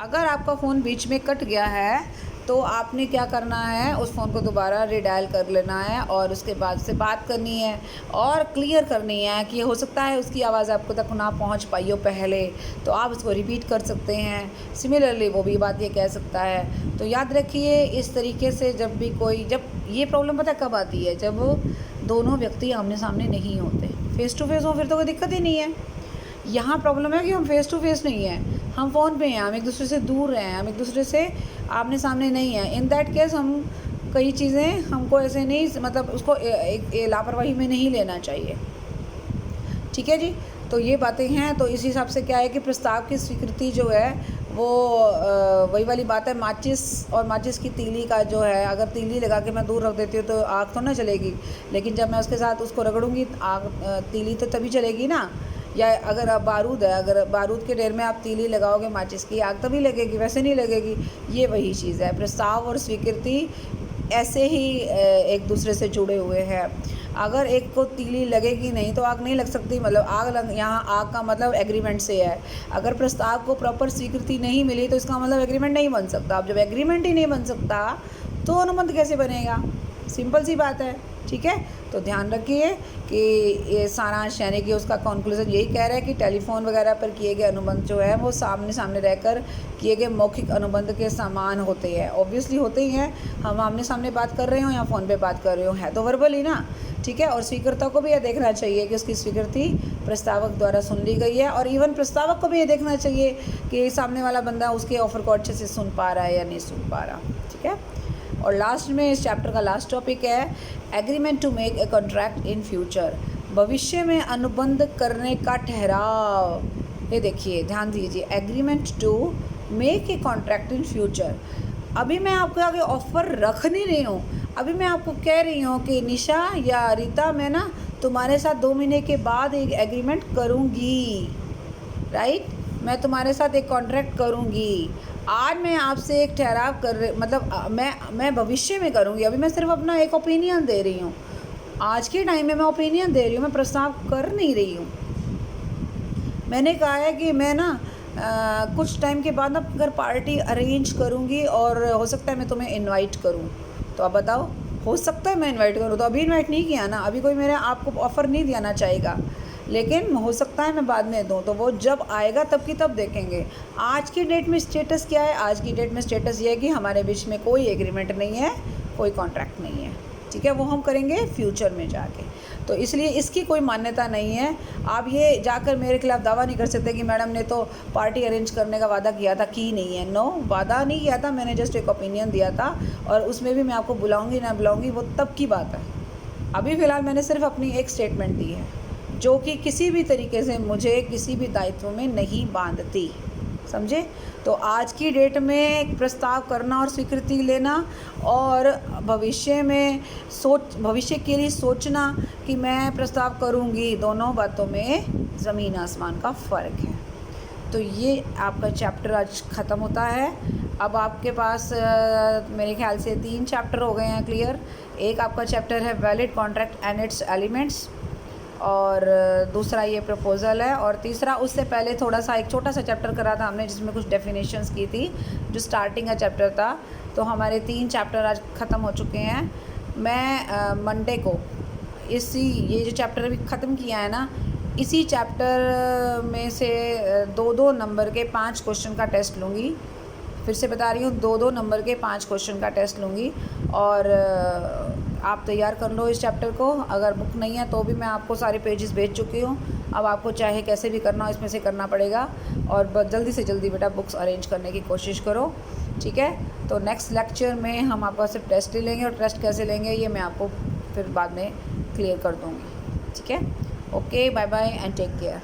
अगर आपका फ़ोन बीच में कट गया है तो आपने क्या करना है, उस फ़ोन को दोबारा रीडायल कर लेना है और उसके बाद से बात करनी है और क्लियर करनी है कि हो सकता है उसकी आवाज़ आपको तक ना पहुंच पाई हो पहले, तो आप उसको रिपीट कर सकते हैं। सिमिलरली वो भी बात ये कह सकता है। तो याद रखिए इस तरीके से जब ये प्रॉब्लम पता कब आती है, जब दोनों व्यक्ति आमने सामने नहीं होते। फ़ेस टू फेस हो फिर तो कोई दिक्कत ही नहीं है। यहाँ प्रॉब्लम है कि हम फ़ेस टू फेस नहीं हैं, हम फ़ोन पे हैं, हम एक दूसरे से दूर हैं, हम एक दूसरे से आमने सामने नहीं हैं। इन दैट केस हम कई चीज़ें हमको ऐसे नहीं, मतलब उसको एक लापरवाही में नहीं लेना चाहिए। ठीक है जी। तो ये बातें हैं। तो इस हिसाब से क्या है कि प्रस्ताव की स्वीकृति जो है वो वही वाली बात है, माचिस और माचिस की तीली का जो है, अगर तीली लगा के मैं दूर रख देती हूँ तो आग तो ना जलेगी, लेकिन जब मैं उसके साथ उसको रगड़ूंगी आग, तीली तो तभी जलेगी ना। या अगर आप बारूद है, अगर बारूद के ढेर में आप तीली लगाओगे माचिस की, आग तभी लगेगी, वैसे नहीं लगेगी। ये वही चीज़ है, प्रस्ताव और स्वीकृति ऐसे ही एक दूसरे से जुड़े हुए हैं। अगर एक को तीली लगेगी नहीं तो आग नहीं लग सकती, मतलब यहाँ आग का मतलब एग्रीमेंट से है। अगर प्रस्ताव को प्रॉपर स्वीकृति नहीं मिली तो इसका मतलब एग्रीमेंट नहीं बन सकता। अब जब एग्रीमेंट ही नहीं बन सकता तो अनुबंध कैसे बनेगा? सिंपल सी बात है। ठीक है। तो ध्यान रखिए कि ये सारांश यानी कि उसका कंक्लूजन यही कह रहा है कि टेलीफोन वगैरह पर किए गए अनुबंध जो है वो सामने सामने रहकर किए गए मौखिक अनुबंध के समान होते हैं। ऑब्वियसली होते ही हैं, हम आमने सामने बात कर रहे हो या फ़ोन पे बात कर रहे हो, है तो वर्बल ही ना। ठीक है। और स्वीकर्ता को भी यह देखना चाहिए कि उसकी स्वीकृति प्रस्तावक द्वारा सुन ली गई है, और इवन प्रस्तावक को भी ये देखना चाहिए कि सामने वाला बंदा उसके ऑफर को अच्छे से सुन पा रहा है या नहीं सुन पा रहा। ठीक है। और लास्ट में इस चैप्टर का लास्ट टॉपिक है agreement to make a contract in future, भविष्य में अनुबंध करने का ठहराव। ये देखिए, ध्यान दीजिए, agreement to make a contract in future. अभी मैं आपके आगे ऑफ़र रख नहीं रही हूँ, अभी मैं आपको कह रही हूँ कि निशा या रीता, मैं ना तुम्हारे साथ 2 महीने के बाद एक एग्रीमेंट करूँगी, राइट। मैं तुम्हारे साथ एक कॉन्ट्रैक्ट करूँगी। आज मैं आपसे एक ठहराव मतलब मैं भविष्य में करूँगी। अभी मैं सिर्फ अपना एक ओपिनियन दे रही हूँ, आज के टाइम में मैं ओपिनियन दे रही हूँ, मैं प्रस्ताव कर नहीं रही हूँ। मैंने कहा है कि मैं ना कुछ टाइम के बाद ना अगर पार्टी अरेंज करूँगी और हो सकता है मैं तुम्हें इनवाइट करूँ। तो अब बताओ, हो सकता है मैं इनवाइट करूँ, तो अभी इनवाइट नहीं किया ना, अभी कोई मेरे आपको ऑफ़र नहीं देना चाहेगा, लेकिन हो सकता है मैं बाद में दूँ, तो वो जब आएगा तब की तब देखेंगे। आज की डेट में स्टेटस क्या है? आज की डेट में स्टेटस ये है कि हमारे बीच में कोई एग्रीमेंट नहीं है, कोई कॉन्ट्रैक्ट नहीं है। ठीक है। वो हम करेंगे फ्यूचर में जाके, तो इसलिए इसकी कोई मान्यता नहीं है। आप ये जाकर मेरे खिलाफ दावा नहीं कर सकते कि मैडम ने तो पार्टी अरेंज करने का वादा किया था, की नहीं है। नो, वादा नहीं किया था, मैंने जस्ट एक ओपिनियन दिया था, और उसमें भी मैं आपको बुलाऊंगी ना बुलाऊंगी वो तब की बात है। अभी फ़िलहाल मैंने सिर्फ अपनी एक स्टेटमेंट दी है जो कि किसी भी तरीके से मुझे किसी भी दायित्व में नहीं बांधती, समझे। तो आज की डेट में प्रस्ताव करना और स्वीकृति लेना और भविष्य के लिए सोचना कि मैं प्रस्ताव करूंगी, दोनों बातों में ज़मीन आसमान का फ़र्क है। तो ये आपका चैप्टर आज ख़त्म होता है। अब आपके पास मेरे ख्याल से 3 चैप्टर हो गए हैं क्लियर। एक आपका चैप्टर है valid contract and it's elements, और दूसरा ये प्रपोज़ल है, और तीसरा उससे पहले थोड़ा सा एक छोटा सा चैप्टर करा था हमने जिसमें कुछ डेफिनेशंस की थी, जो स्टार्टिंग का चैप्टर था। तो हमारे 3 चैप्टर आज ख़त्म हो चुके हैं। मैं मंडे को ये जो चैप्टर अभी ख़त्म किया है ना, इसी चैप्टर में से 2-2 नंबर के 5 क्वेश्चन का टेस्ट लूँगी। फिर से बता रही हूँ, 2-2 नंबर के 5 क्वेश्चन का टेस्ट लूँगी, और आप तैयार कर लो इस चैप्टर को। अगर बुक नहीं है तो भी मैं आपको सारे पेजेस भेज चुकी हूँ। अब आपको चाहे कैसे भी करना हो इसमें से करना पड़ेगा, और जल्दी से जल्दी बेटा बुक्स अरेंज करने की कोशिश करो। ठीक है। तो नेक्स्ट लेक्चर में हम आपका सिर्फ टेस्ट ही लेंगे, और टेस्ट कैसे लेंगे ये मैं आपको फिर बाद में क्लियर कर दूँगी। ठीक है। Okay, bye bye and take care.